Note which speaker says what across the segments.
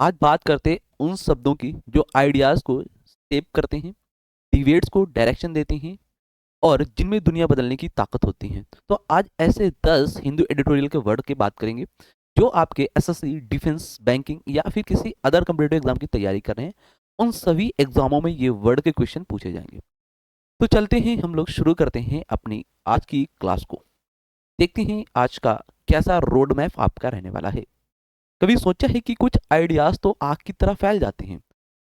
Speaker 1: आज बात करते हैं उन शब्दों की जो आइडियाज़ को शेप करते हैं, डिबेट्स को डायरेक्शन देते हैं और जिनमें दुनिया बदलने की ताकत होती है। तो आज ऐसे 10 हिंदू एडिटोरियल के वर्ड की बात करेंगे जो आपके एसएससी, डिफेंस, बैंकिंग या फिर किसी अदर कॉम्पिटिटिव एग्जाम की तैयारी कर रहे हैं। उन सभी एग्जामों में ये वर्ड के क्वेश्चन पूछे जाएंगे। तो चलते हैं, हम लोग शुरू करते हैं अपनी आज की क्लास को। देखते हैं आज का कैसा रोड मैप आपका रहने वाला है। कभी सोचा है कि कुछ आइडियाज तो आग की तरह फैल जाते हैं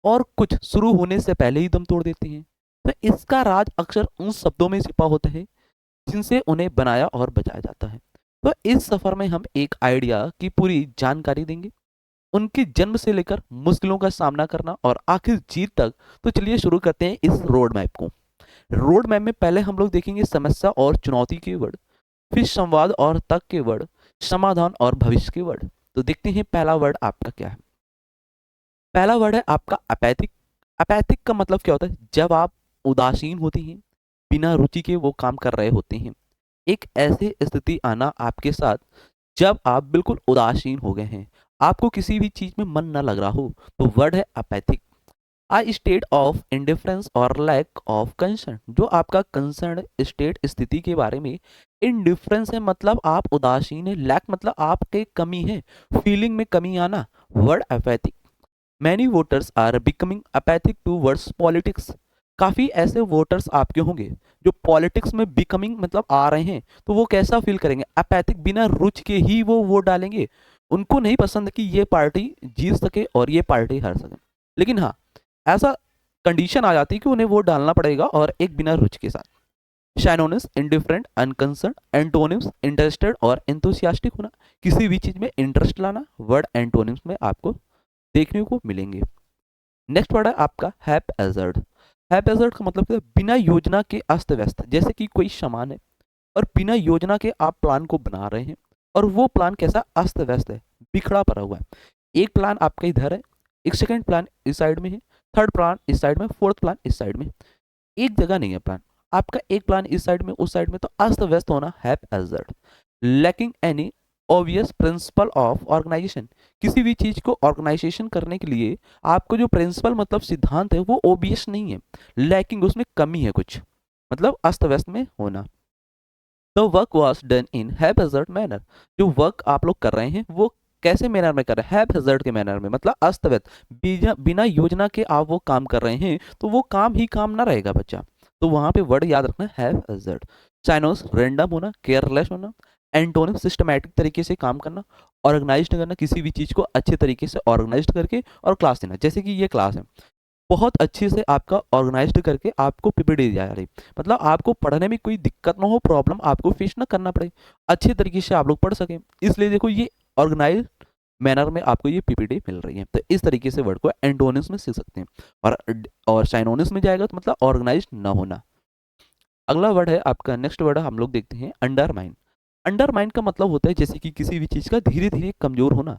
Speaker 1: और कुछ शुरू होने से पहले ही दम तोड़ देते हैं। तो इसका राज अक्सर उन शब्दों में छिपा होता है जिनसे उन्हें बनाया और बचाया जाता है। तो इस सफर में हम एक आइडिया की पूरी जानकारी देंगे, उनके जन्म से लेकर मुश्किलों का सामना करना और आखिर जीत तक। तो चलिए शुरू करते हैं इस रोड मैप को। रोड मैप में पहले हम लोग देखेंगे समस्या और चुनौती के वर्ड, फिर संवाद और तर्क के वर्ड, समाधान और भविष्य के वर्ड। तो देखते हैं पहला वर्ड आपका क्या है। पहला वर्ड है आपका अपैथिक। अपैथिक का मतलब क्या होता है? जब आप उदासीन होती हैं, बिना रुचि के वो काम कर रहे होते हैं। एक ऐसी स्थिति आना आपके साथ जब आप बिल्कुल उदासीन हो गए हैं, आपको किसी भी चीज में मन ना लग रहा हो, तो वर्ड है अपैथिक। आ स्टेट ऑफ इंडिफरेंस और लैक ऑफ कंसर्न, जो आपका कंसर्न स्टेट स्थिति के बारे में। इनडिफरेंस है मतलब आप उदासीन है, लैक मतलब आपके कमी है, फीलिंग में कमी आना, word apathetic. Many voters are becoming apathetic towards politics. काफ़ी ऐसे वोटर्स आपके होंगे जो पॉलिटिक्स में बिकमिंग मतलब आ रहे हैं, तो वो कैसा फील करेंगे? अपैथिक, बिना रुचि के ही वो वोट डालेंगे। उनको नहीं पसंद कि ये पार्टी जीत सके और ये पार्टी हार सके, लेकिन हाँ, ऐसा कंडीशन आ जाती है कि उन्हें वोट डालना पड़ेगा और एक बिना रुचि के साथ। शाइनोनिस इंडिफरेंट, अनकंसर्न। एंटोनिम्स इंटरेस्टेड और एंथुसियास्टिक होना, किसी भी चीज में इंटरेस्ट लाना, वर्ड एंटोनिम्स में आपको देखने को मिलेंगे। नेक्स्ट वर्ड है आपका हैप एजर्ड। हैप एजर्ड का मतलब है बिना योजना के अस्त व्यस्त। जैसे कि कोई सामान है और बिना योजना के आप प्लान को बना रहे हैं और वो प्लान कैसा? अस्त व्यस्त है, बिखड़ा पड़ा हुआ है। एक प्लान आपका इधर है, एक सेकंड प्लान इस साइड में है, थर्ड प्लान इस साइड में, फोर्थ प्लान इस साइड में। एक जगह नहीं है प्लान आपका, एक प्लान इस साइड में उस साइड में, तो अस्त व्यस्त होना haphazard. Lacking any obvious principle of organisation, किसी भी चीज को ऑर्गेनाइजेशन करने के लिए आपको जो प्रिंसिपल मतलब सिद्धांत है वो ओबियस नहीं है, लैकिंग उसमें कमी है कुछ, मतलब अस्त व्यस्त में होना। The work was done in have hazard manner, जो वर्क आप लोग कर रहे हैं वो कैसे मैनर में कर रहे हैं? हैव हेजर्ड के मैनर में, मतलब अस्त व्यस्त, बिना योजना के आप वो काम कर रहे हैं, तो वो काम ही काम ना रहेगा बच्चा। तो वहां पे वर्ड याद रखना, हैव हेजर्ड। साइनोस रैंडम होना, केयरलेस होना। एंटोनिम सिस्टमैटिक तरीके से काम करना, ऑर्गेनाइज्ड करना, किसी भी चीज को अच्छे तरीके से ऑर्गेनाइज्ड करके और क्लास देना। जैसे कि ये क्लास है, बहुत अच्छे से आपका ऑर्गेनाइज्ड करके आपको पीपीटी दी जा रही, मतलब आपको पढ़ने में कोई दिक्कत ना हो, प्रॉब्लम आपको फेस ना करना पड़े, अच्छे तरीके से आप लोग पढ़ सकें। इसलिए देखो ये ऑर्गेनाइज मैनर में आपको ये पीपीटी मिल रही है। तो इस तरीके से वर्ड को एंटोनिम्स में सीख सकते हैं। और साइनोनिम्स में जाएगा तो मतलब ऑर्गेनाइज ना होना। अगला वर्ड है आपका, नेक्स्ट वर्ड हम लोग देखते हैं अंडरमाइन। अंडरमाइन का मतलब होता है जैसे कि किसी भी चीज़ का धीरे धीरे कमजोर होना।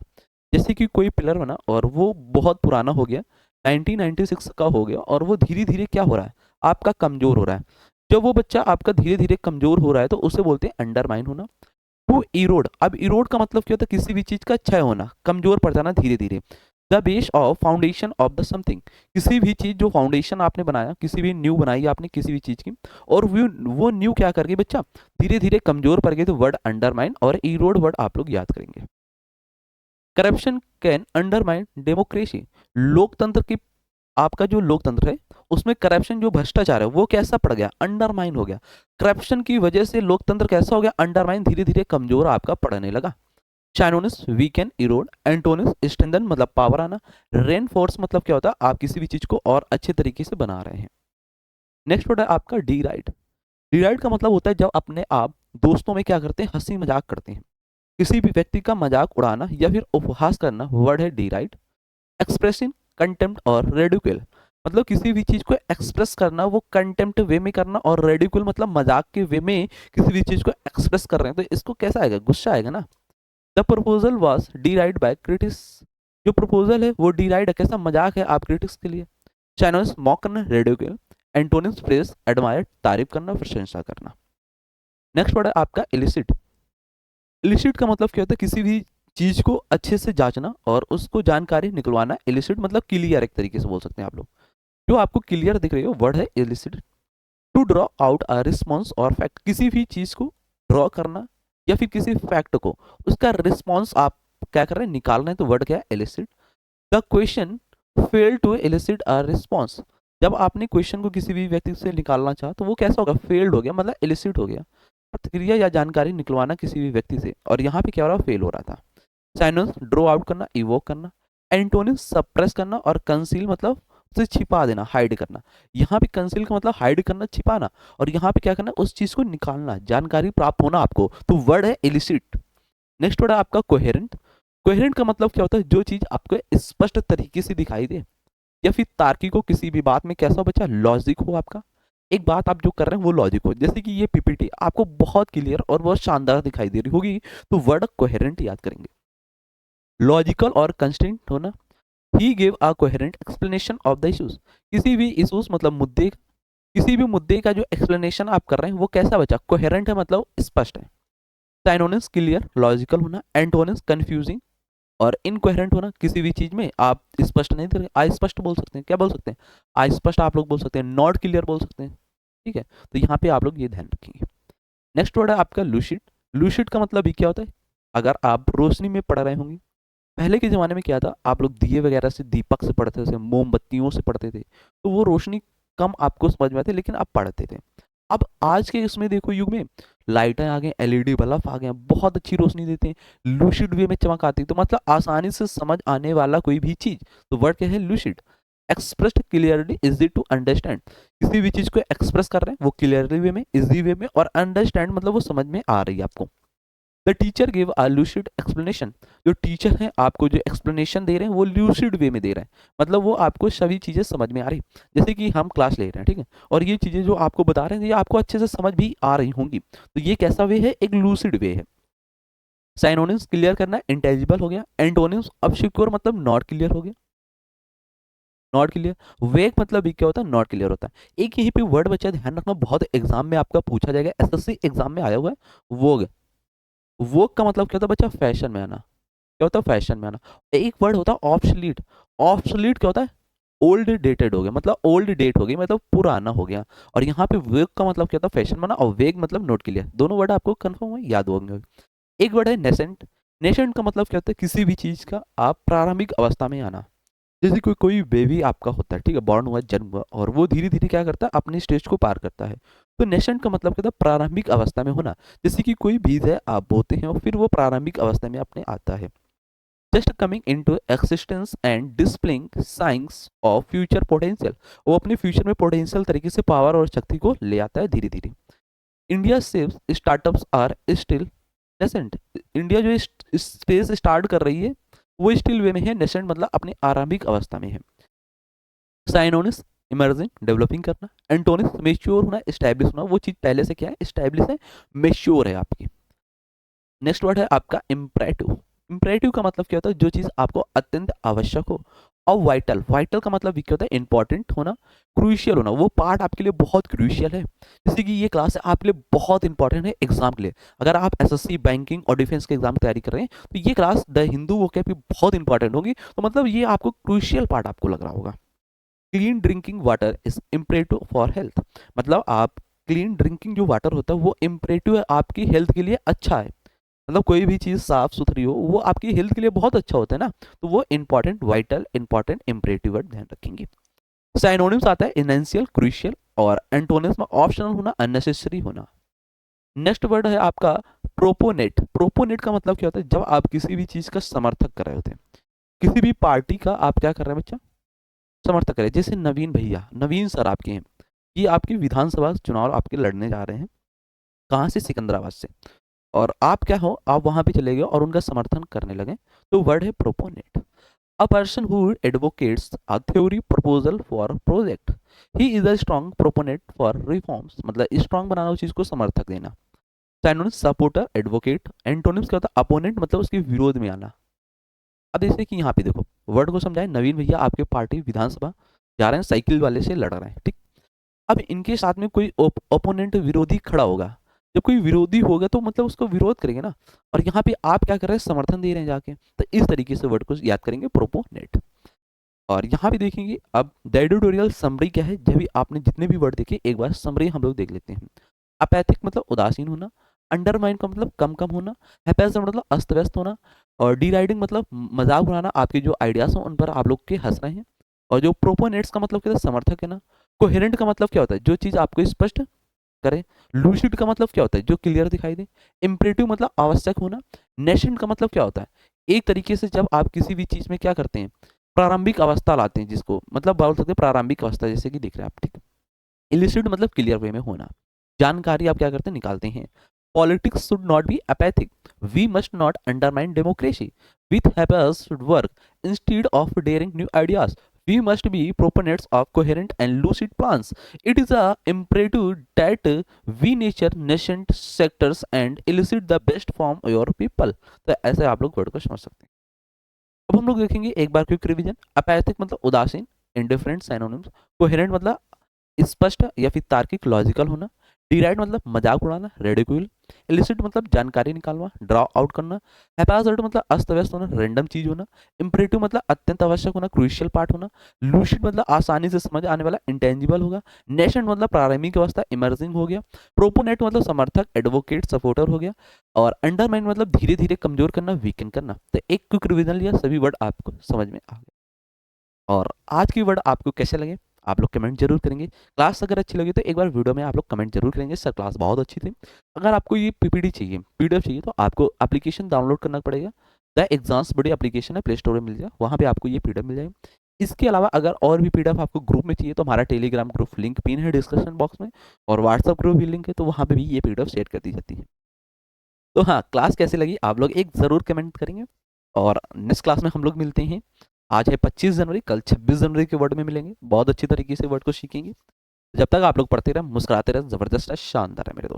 Speaker 1: जैसे कि कोई पिलर बना और वो बहुत पुराना हो गया, 1996 का हो गया, और वो धीरे धीरे क्या हो रहा है? आपका कमजोर हो रहा है। जब वो बच्चा आपका धीरे धीरे कमजोर हो रहा है तो उसे बोलते हैं अंडरमाइन होना। टू इरोड, अब इरोड का मतलब क्या होता है? किसी भी चीज का क्षय होना, कमजोर पड़ जाना धीरे धीरे। The base of foundation of the something, किसी भी चीज जो फाउंडेशन आपने बनाया, किसी भी न्यू बनाई आपने किसी भी चीज की, और वो न्यू क्या कर गई बच्चा? धीरे धीरे कमजोर पड़ गई, तो वर्ड अंडरमाइन और इरोड वर्ड आप लोग याद करेंगे। करप्शन कैन अंडरमाइन डेमोक्रेसी, लोकतंत्र की, आपका जो लोकतंत्र है उसमें करप्शन जो भ्रष्टाचार है वो कैसा पड़ गया? अंडरमाइन हो गया। करप्शन की वजह से लोकतंत्र कैसा हो गया? अंडरमाइन, धीरे धीरे कमजोर आपका पड़ने लगा। चाइनोनिस वीकेंड इरोड, एंटोनिस स्ट्रेंथन मतलब पावर आना, रेनफोर्स मतलब क्या होता है? आप किसी भी चीज को और अच्छे तरीके से बना रहे हैं। नेक्स्ट वर्ड है आपका डी राइट। डी राइट का मतलब होता है जब अपने आप दोस्तों में क्या करते हैं? हंसी मजाक करते हैं, किसी भी व्यक्ति का मजाक उड़ाना या फिर उपहास करना, वर्ड है डी राइट। एक्सप्रेसिंग कंटेम्प्ट और रेडिकुल, मतलब किसी भी चीज को एक्सप्रेस करना, वो कंटेम्प्ट वे में करना, और रेडिकुल मतलब मजाक के वे में किसी भी चीज को एक्सप्रेस कर रहे हैं, तो इसको कैसा आएगा? गुस्सा आएगा ना। The proposal was derided by critics, जो प्रपोजल है वो डिराइड है, कैसा? मजाक है आप क्रिटिक्स के लिए। चाइनोस मॉक करना, रेडिकुल। एंटोनिम्स प्रेस एडमायर, तारीफ करना, प्रशंसा करना। नेक्स्ट वर्ड है आपका इलिसिट। इलिसिट का मतलब क्या होता है? किसी भी चीज को अच्छे से जांचना और उसको जानकारी निकलवाना। इलिसिट मतलब क्लियर, एक तरीके से बोल सकते हैं आप लोग। जो आपको क्लियर दिख रही हो वर्ड है elicit. To draw out a response और फैक्ट, किसी भी चीज को ड्रॉ करना या फिर किसी फैक्ट को उसका रिस्पॉन्स आप क्या कर रहे हैं, निकाल रहे हैं, तो वर्ड क्या है, elicit. The question fail to elicit a response, जब आपने क्वेश्चन को किसी भी व्यक्ति से निकालना चाहा तो वो कैसा होगा, फेल्ड हो गया, मतलब एलिसिट हो गया। प्रतिक्रिया या जानकारी निकलवाना किसी भी व्यक्ति से, और यहाँ पे क्या हो रहा, फेल हो रहा था। साइनोस ड्रॉ आउट करना, इवोक करना। एंटोनिम सप्रेस करना, और कंसील मतलब उसे छिपा देना, हाइड करना। यहाँ पे कंसील का मतलब हाइड करना, छिपाना, और यहाँ पे क्या करना, उस चीज को निकालना, जानकारी प्राप्त होना आपको, तो वर्ड है इलिसिट। नेक्स्ट वर्ड है आपका कोहेरेंट। कोहेरेंट का मतलब क्या होता है, जो चीज आपको स्पष्ट तरीके से दिखाई दे या फिर तार्किक हो, किसी भी बात में कैसा हो बच्चा, लॉजिक हो आपका। एक बात आप जो कर रहे हैं वो लॉजिक हो, जैसे कि ये पीपीटी आपको बहुत क्लियर और बहुत शानदार दिखाई दे रही होगी, तो वर्ड कोहेरेंट याद करेंगे। लॉजिकल और कंस्टेंट होना। He gave a coherent explanation of the issues, किसी भी इश्यूज मतलब मुद्दे, किसी भी मुद्दे का जो एक्सप्लेनेशन आप कर रहे हैं वो कैसा बचा, कोहेरेंट है, मतलब स्पष्ट है। साइनोनिम्स क्लियर, लॉजिकल होना। एंटोनिम्स कंफ्यूजिंग और इनकोहेरेंट होना, किसी भी चीज में आप स्पष्ट नहीं दे रहे, अस्पष्ट बोल सकते हैं, क्या बोल सकते हैं, अस्पष्ट आप लोग बोल सकते हैं, नॉट क्लियर बोल सकते हैं। ठीक है, तो यहाँ पे आप लोग ये ध्यान रखेंगे। नेक्स्ट वर्ड है आपका लूसिड। लूसिड का मतलब ये क्या होता है, अगर आप रोशनी में पढ़ रहे होंगे, पहले के ज़माने में क्या था, आप लोग दिए वगैरह से, दीपक से पढ़ते थे, मोमबत्तियों से पढ़ते थे, तो वो रोशनी कम आपको समझ में आती, लेकिन आप पढ़ते थे। अब आज के इसमें देखो युग में लाइटें आ गई, एलईडी बल्ब आ गए, बहुत अच्छी रोशनी देते हैं, लूसिड वे में चमक आती है, तो मतलब आसानी से समझ आने वाला कोई भी चीज, तो वर्ड क्या है, lucid. Expressed clearly, easy to understand, किसी भी चीज को एक्सप्रेस कर रहे हैं वो क्लियरली वे में, इजी वे में, और अंडरस्टैंड मतलब वो समझ में आ रही है आपको। The teacher give a lucid explanation, जो टीचर हैं आपको जो एक्सप्लेनेशन दे रहे हैं वो लूसिड वे में दे रहे हैं, मतलब वो आपको सभी चीज़ें समझ में आ रही, जैसे कि हम क्लास ले रहे हैं, ठीक है, और ये चीज़ें जो आपको बता रहे हैं ये आपको अच्छे से समझ भी आ रही होंगी, तो ये कैसा वे है, एक लूसिड वे है। साइनोनिम्स क्लियर करना, इंटेलिजिबल हो गया। एंटोनिम्स अबसिक्योर मतलब नॉट क्लियर हो गया, नॉट क्लियर। वेग मतलब ये क्या होता है, नॉट क्लियर होता है। एक यहीं पे वर्ड बच्चा ध्यान रखना, बहुत एग्जाम में आपका पूछा जाएगा, एसएससी एग्जाम में आया हुआ है, वोग। वोग का मतलब क्या होता है बच्चा, फैशन में आना, क्या होता है, फैशन में आना। एक वर्ड होता है ऑब्सलीट। ऑब्सलीट क्या होता है, ओल्ड डेटेड हो गया, मतलब ओल्ड डेट हो गई, मतलब पुराना हो गया। और यहाँ पे वेग का मतलब क्या होता है, फैशन में आना, और वेग मतलब नोट क्लियर, दोनों वर्ड आपको कंफर्म है, याद होंगे। एक वर्ड है नेसेंट। नेसेंट का मतलब क्या होता है, किसी भी चीज का आप प्रारंभिक अवस्था में आना, जैसे कोई कोई बेबी आपका होता है, ठीक है, बॉर्न हुआ, जन्म हुआ, और वो धीरे धीरे क्या करता है, अपनी स्टेज को पार करता है, तो नेसेंट का मतलब क्या होता है, प्रारंभिक अवस्था में होना। जैसे कि कोई बीज है आप बोते हैं और फिर वो प्रारंभिक अवस्था में अपने आता है। Just coming into existence and displaying science of future potential, वो अपने फ्यूचर में पोटेंशियल तरीके से पावर और शक्ति को ले आता है धीरे धीरे। इंडिया से startups are still nascent, India जो स्पेस स्टार्ट कर रही है वो स्टिल वे में है, नेसेंट मतलब अपने आरंभिक अवस्था में है। साइनोनिस इमर्जिंग, डेवलपिंग करना। एंटोनिस मेच्योर होना, स्टैब्लिश होना, वो चीज पहले से क्या है, स्टैब्लिश है, मेच्योर है आपकी। नेक्स्ट वर्ड है आपका इम्परेटिव। इम्परेटिव का मतलब क्या होता है, जो चीज आपको अत्यंत आवश्यक हो। और वाइटल, वाइटल का मतलब क्या होता है, इंपॉर्टेंट होना, क्रूशियल होना, वो पार्ट आपके लिए बहुत क्रूशियल है, जैसे कि ये क्लास है आपके लिए बहुत इंपॉर्टेंट है एग्जाम के लिए। अगर आप एसएससी, बैंकिंग और डिफेंस के एग्जाम की तैयारी कर रहे हैं तो ये क्लास द हिंदू वो क्या बहुत इंपॉर्टेंट होगी, तो मतलब ये आपको क्रूशियल पार्ट आपको लग रहा होगा। Clean drinking water is imperative for health, मतलब आप क्लीन ड्रिंकिंग जो वाटर होता है वो इम्परेटिव है, आपकी हेल्थ के लिए अच्छा है, मतलब कोई भी चीज़ साफ सुथरी हो वो आपकी हेल्थ के लिए बहुत अच्छा होता है ना, तो वो important, vital, important, imperative word ध्यान रखेंगे। साइनोनिम्स आता है इनेंशियल, क्रूशियल, और एंटोनिम्स में ऑप्शनल होना, अननेसेसरी होना। नेक्स्ट वर्ड है आपका प्रोपोनेट। प्रोपोनेट का मतलब क्या होता है, जब आप किसी भी चीज़ का समर्थक कर रहे होते हैं, किसी भी पार्टी का आप क्या कर रहे हैं बच्चा, समर्थक करें। जैसे नवीन भैया, नवीन सर आपके हैं, ये आपकी विधानसभा चुनाव आपके लड़ने जा रहे हैं, कहाँ से, सिकंदराबाद से, और आप क्या हो, आप वहां पे चले गए और उनका समर्थन करने लगे, तो वर्ड है proponent. A person who advocates a theory proposal for project, he is a strong proponent for reforms, मतलब स्ट्रॉन्ग बनाना, उस चीज को समर्थक देना। Synonyms supporter, advocate. एंटोनिम्स क्या होता है, अपोनेंट, मतलब उसके विरोध में आना। अब जैसे कि यहाँ पे देखो वर्ड को समझाए, नवीन भैया आपके पार्टी विधानसभा जा रहे हैं, साइकिल वाले से लड़ रहे हैं, ठीक। अब इनके साथ में कोई ओपोनेंट, विरोधी खड़ा होगा, जब कोई विरोधी होगा तो मतलब उसको विरोध करेंगे ना, और यहाँ पे आप क्या कर रहे हैं, समर्थन दे रहे हैं जाके, तो इस तरीके से वर्ड को याद करेंगे, प्रोपोनेट। और यहाँ पे देखेंगे अब द एडिटोरियल समरी क्या है, जब भी आपने जितने भी वर्ड देखे एक बार समरी हम लोग देख लेते हैं। अपैथिक मतलब उदासीन होना, अंडरमाइन का मतलब कम कम होना, हैपेस मतलब अस्त व्यस्त होना, और डीराइडिंग मतलब मजाक उड़ाना, आपके जो आइडियाज हैं उन पर आप लोग के हंस रहे हैं। और जो प्रोपोनेट्स का मतलब क्या होता है, समर्थक है ना। कोहेरेंट का मतलब क्या होता है, जो चीज आपको स्पष्ट करे। लूसिड का मतलब क्या होता है, जो क्लियर दिखाई दे। इम्परेटिव मतलब आवश्यक होना। नेशेंट का मतलब क्या होता है, एक तरीके से जब आप किसी भी चीज में क्या करते हैं, प्रारंभिक अवस्था लाते हैं, जिसको मतलब बोल सकते हैं प्रारंभिक अवस्था, जैसे कि दिख रहा है आप, ठीक है। इलिसिट मतलब क्लियर वे में होना, जानकारी आप क्या करते हैं, निकालते हैं। Politics should not be apathetic, we must not undermine democracy, with hampers should work instead of daring new ideas, we must be proponents of coherent and lucid plans. It is a imperative that we nature nascent sectors and elicit the best from your people. तो ऐसे आप लोग word को समझ सकते हैं। अब हम लोग देखेंगे एक बार क्विक रिवीजन। अपैथिक मतलब उदासीन, इंडिफरेंट साइनोनिम्स। कोहेरेंट मतलब स्पष्ट या फिर तार्किक, लॉजिकल होना। डिराइड मतलब मजाक उड़ाना, रेडिक्यूल। इलिसिट मतलब जानकारी निकालना, ड्रॉ आउट करना। हैप्पैजार्ड मतलब अस्त व्यस्त होना, रैंडम चीज होना। इंपरेटिव मतलब अत्यंत आवश्यक होना, क्रूशियल पार्ट होना। लूसिड मतलब आसानी से समझ आने वाला, इंटेंजिबल होगा। नेशेंट मतलब प्रारंभिक अवस्था, इमर्जिंग हो गया। प्रोपोनेट मतलब समर्थक, एडवोकेट, सपोर्टर हो गया। और अंडरमाइन मतलब धीरे धीरे कमजोर करना, वीकन करना। तो एक क्विक रिविजन लिया, सभी वर्ड आपको समझ में आ गए। और आज की वर्ड आपको कैसे लगे, आप लोग कमेंट जरूर करेंगे। क्लास अगर अच्छी लगी तो एक बार वीडियो में आप लोग कमेंट जरूर करेंगे, सर क्लास बहुत अच्छी थी। अगर आपको ये पीपीटी चाहिए, पीडीएफ चाहिए, तो आपको एप्लीकेशन डाउनलोड करना पड़ेगा। द एग्जाम्स बड़ी एप्लीकेशन है, प्ले स्टोर में मिल जाए, वहाँ पे आपको ये पीडीएफ मिल जाएगी। इसके अलावा अगर और भी पीडीएफ आपको ग्रुप में चाहिए तो हमारा टेलीग्राम ग्रुप लिंक पिन है डिस्क्रिप्शन बॉक्स में, और व्हाट्सअप ग्रुप भी लिंक है, तो वहाँ पे भी ये पीडीएफ शेयर कर दी जाती है। तो हाँ, क्लास कैसी लगी आप लोग एक ज़रूर कमेंट करेंगे। और नेक्स्ट क्लास में हम लोग मिलते हैं। आज है 25 जनवरी, कल 26 जनवरी के वर्ड में मिलेंगे, बहुत अच्छी तरीके से वर्ड को सीखेंगे। जब तक आप लोग पढ़ते रहें, मुस्कुराते रहें, ज़बरदस्त है, शानदार है मेरे दोस्त।